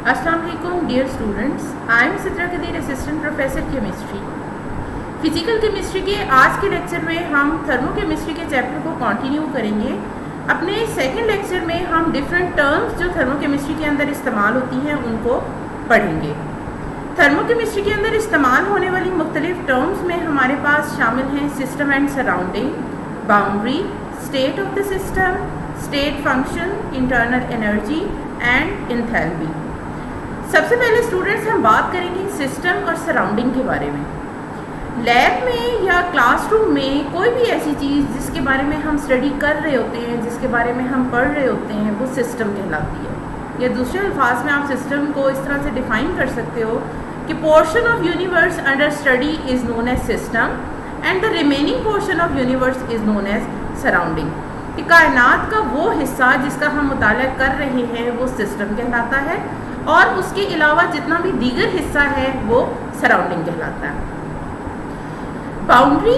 अस्सलाम वालेकुम dear students, I am Sidra Qadeer, assistant professor chemistry. Physical chemistry के आज के लेक्चर में हम थर्मोकेमिस्ट्री के चैप्टर को कंटिन्यू करेंगे। अपने सेकंड लेक्चर में हम डिफरेंट टर्म्स जो थर्मोकेमिस्ट्री के अंदर इस्तेमाल होती हैं उनको पढ़ेंगे। थर्मोकेमिस्ट्री के अंदर इस्तेमाल होने वाली मुख्तलिफ टर्म्स में हमारे पास शामिल हैं system and surrounding, boundary, state of the system, state function, internal energy and enthalpy. सबसे पहले स्टूडेंट्स हम बात करेंगे सिस्टम और सराउंडिंग के बारे में। लैब में या क्लासरूम में कोई भी ऐसी चीज़ जिसके बारे में हम स्टडी कर रहे होते हैं, जिसके बारे में हम पढ़ रहे होते हैं, वो सिस्टम कहलाती है। या दूसरे अल्फाज में आप सिस्टम को इस तरह से डिफ़ाइन कर सकते हो कि portion of universe under study is known as system and the remaining portion of universe is known as surrounding. कि कायनात का वो हिस्सा जिसका हम मुताला कर रहे हैं वो सिस्टम कहलाता है और उसके अलावा जितना भी दीगर हिस्सा है वो सराउंडिंग कहलाता है। बाउंड्री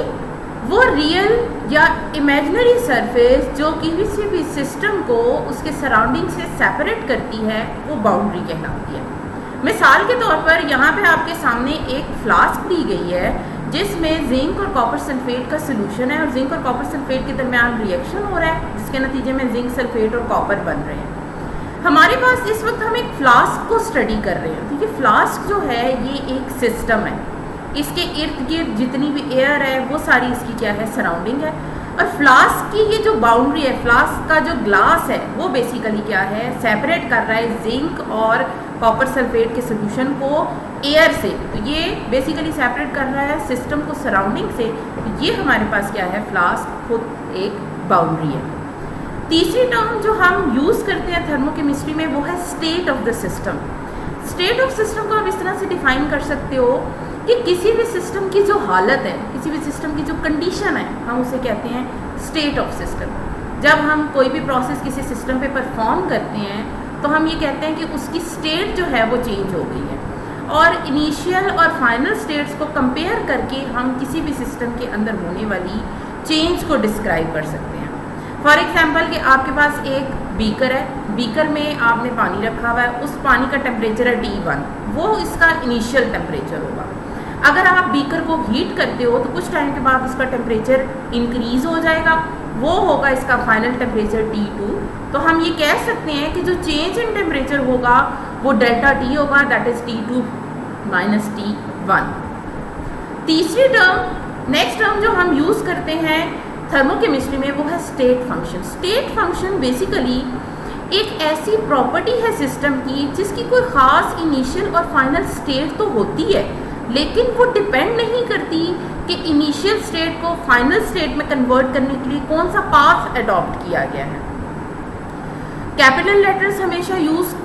वो रियल या इमेजिनरी सरफेस जो किसी भी सिस्टम को उसके सराउंडिंग से सेपरेट करती है वो बाउंड्री कहलाती है। मिसाल के तौर पर यहाँ पे आपके सामने एक फ्लास्क दी गई है जिसमें जिंक और कॉपर सल्फेट का सोल्यूशन है और जिंक और कॉपर सल्फेट के दरमियान रिएक्शन हो रहा है जिसके नतीजे में जिंक सल्फेट और कॉपर बन रहे हैं। हमारे पास इस वक्त हम एक फ्लास्क को स्टडी कर रहे हैं। तो ये फ्लास्क जो है ये एक सिस्टम है, इसके इर्द गिर्द जितनी भी एयर है वो सारी इसकी क्या है, सराउंडिंग है। और फ्लास्क की ये जो बाउंड्री है, फ्लास्क का जो ग्लास है वो बेसिकली क्या है, सेपरेट कर रहा है जिंक और कॉपर सल्फेट के सोल्यूशन को एयर से। तो ये बेसिकली सेपरेट कर रहा है सिस्टम को सराउंडिंग से। तो ये हमारे पास क्या है, फ्लास्क खुद एक बाउंड्री है। तीसरी टर्म जो हम यूज़ करते हैं थर्मोकेमिस्ट्री में वो है state of the system. State of system को आप इस तरह से डिफाइन कर सकते हो कि किसी भी सिस्टम की जो हालत है, किसी भी सिस्टम की जो कंडीशन है, हम उसे कहते हैं स्टेट ऑफ सिस्टम। जब हम कोई भी प्रोसेस किसी सिस्टम पे परफॉर्म करते हैं तो हम ये कहते हैं कि उसकी स्टेट जो है वो चेंज हो गई है और इनिशियल और फाइनल स्टेट्स को कंपेयर करके हम किसी भी सिस्टम के अंदर होने वाली चेंज को डिस्क्राइब कर सकते हैं। फॉर एग्जाम्पल कि आपके पास एक बीकर है, बीकर में आपने पानी रखा हुआ है, उस पानी का टेम्परेचर है T1, वो इसका इनिशियल टेम्परेचर होगा। अगर आप बीकर को हीट करते हो तो कुछ टाइम के बाद उसका टेम्परेचर इंक्रीज़ हो जाएगा, वो होगा इसका फाइनल टेम्परेचर T2। तो हम ये कह सकते हैं कि जो चेंज इन टेम्परेचर होगा वो डेल्टा T होगा, that is T2 minus T1। तीसरी टर्म, नेक्स्ट टर्म जो हम यूज़ करते हैं थर्मोकेमिस्ट्री में वो है state function. State function basically एक ऐसी प्रॉपर्टी है सिस्टम की जिसकी कोई ख़ास इनिशियल और फाइनल स्टेट तो होती है, लेकिन वो डिपेंड नहीं करती कि इनिशियल स्टेट को फाइनल स्टेट में कन्वर्ट करने के लिए कौन सा पाथ अडॉप्ट किया गया है। कैपिटल लेटर्स हमेशा यूज़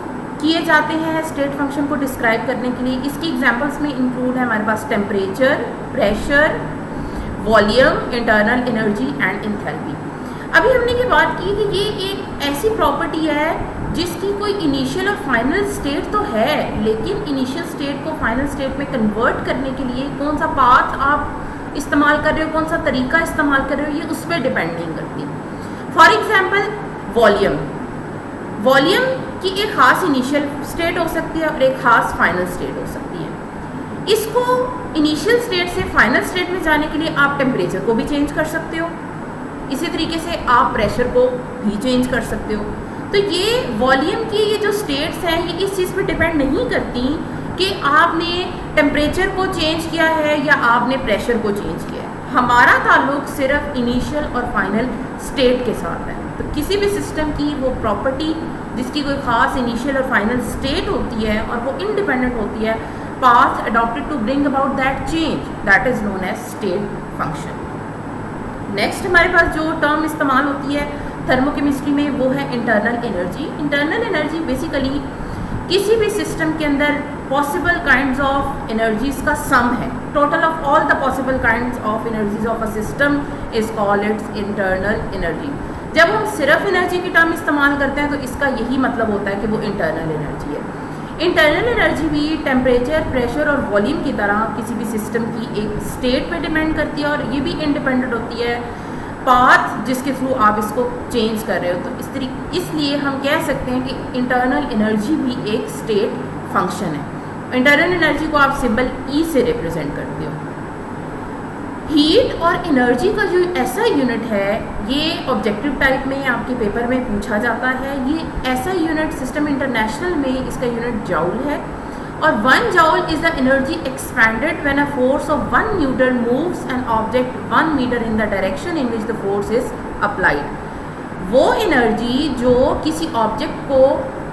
किए जाते हैं स्टेट फंक्शन को डिस्क्राइब करने के लिए। इसकी एग्जांपल्स में इंक्लूड है हमारे पास temperature, pressure, volume, internal energy and enthalpy. अभी हमने ये बात की कि ये एक ऐसी प्रॉपर्टी है जिसकी कोई इनिशियल और फाइनल स्टेट तो है, लेकिन इनिशियल स्टेट को फाइनल स्टेट में कन्वर्ट करने के लिए कौन सा पाथ आप इस्तेमाल कर रहे हो, कौन सा तरीका इस्तेमाल कर रहे हो, ये उस पर डिपेंड नहीं करती। फॉर एग्जाम्पल वॉल्यूम, वॉल्यूम की एक ख़ास इनिशियल स्टेट हो सकती है और एक ख़ास फाइनल स्टेट हो सकती है। इसको इनिशियल स्टेट से फाइनल स्टेट में जाने के लिए आप टेम्परेचर को भी चेंज कर सकते हो, इसी तरीके से आप प्रेशर को भी चेंज कर सकते हो। तो ये वॉल्यूम की ये जो स्टेट्स हैं ये इस चीज़ पे डिपेंड नहीं करती कि आपने टेम्परेचर को चेंज किया है या आपने प्रेशर को चेंज किया है। हमारा ताल्लुक सिर्फ इनिशियल और फाइनल स्टेट के साथ है। तो किसी भी सिस्टम की वो प्रॉपर्टी जिसकी कोई ख़ास इनिशियल और फाइनल स्टेट होती है और वो इंडिपेंडेंट होती है, path adopted to bring about that change, that is known as state function. Next हमारे पास जो टर्म इस्तेमाल होती है थर्मोकेमिस्ट्री में वो है internal energy. Internal energy basically किसी भी सिस्टम के अंदर पॉसिबल काइंड्स ऑफ एनर्जीज का सम है। Total of all the possible kinds of energies of a system is called its internal energy. जब हम सिर्फ एनर्जी की टर्म इस्तेमाल करते हैं तो इसका यही मतलब होता है कि वो इंटरनल एनर्जी है। इंटरनल एनर्जी भी टेम्परेचर, प्रेशर और वॉल्यूम की तरह किसी भी सिस्टम की एक स्टेट पे डिपेंड करती है और ये भी इंडिपेंडेंट होती है पाथ जिसके थ्रू आप इसको चेंज कर रहे हो। तो इसलिए हम कह सकते हैं कि इंटरनल एनर्जी भी एक स्टेट फंक्शन है। इंटरनल एनर्जी को आप सिंबल ई से रिप्रेजेंट करते हो। हीट और एनर्जी का जो ऐसा यूनिट है, ये ऑब्जेक्टिव टाइप में आपके पेपर में पूछा जाता है। ये ऐसा यूनिट सिस्टम इंटरनेशनल में इसका यूनिट जाउल है, और 1 joule is the energy expanded when a force of 1 Newton moves an object 1 meter in the direction in which the force is applied। वो एनर्जी जो किसी ऑब्जेक्ट को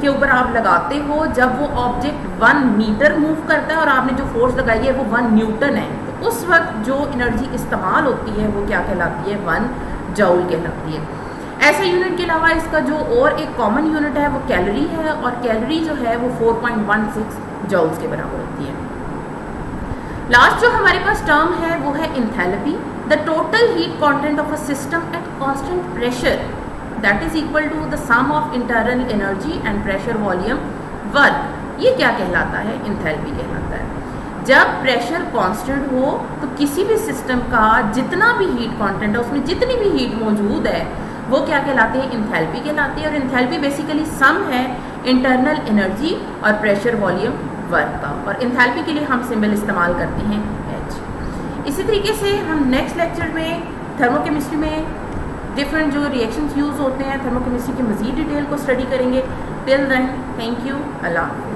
के ऊपर आप लगाते हो, जब वो ऑब्जेक्ट 1 मीटर मूव करता है और आपने जो फोर्स लगाई है वो 1 न्यूटन है, तो उस वक्त जो एनर्जी इस्तेमाल होती है वो क्या कहलाती है? 1 जूल कहलाती है। ऐसे यूनिट के अलावा इसका जो और एक कॉमन यूनिट है वो कैलोरी है, और कैलोरी जो है वो 4.16 जूल्स के बराबर होती है। लास्ट जो हमारे पास टर्म है वो है enthalpy, the total heat content of a system at constant pressure that is equal to the sum of internal energy and pressure volume work. ये क्या कहलाता है? एंथैल्पी कहलाता है। जब प्रेशर कांस्टेंट हो तो किसी भी सिस्टम का जितना भी हीट कंटेंट है, उसमें जितनी भी हीट मौजूद है, वो क्या कहलाते हैं? एंथैल्पी कहलाती है। और एंथैल्पी बेसिकली सम है इंटरनल एनर्जी और प्रेशर वॉल्यूम वर्क का, और एंथैल्पी के लिए हम सिंबल इस्तेमाल करते हैं H। इसी तरीके से हम नेक्स्ट लेक्चर में थर्मोकेमिस्ट्री में डिफरेंट जो रिएक्शंस यूज़ होते हैं, थर्मोकेमिस्ट्री के मज़ीद डिटेल को स्टडी करेंगे। Till then, thank you, Allah.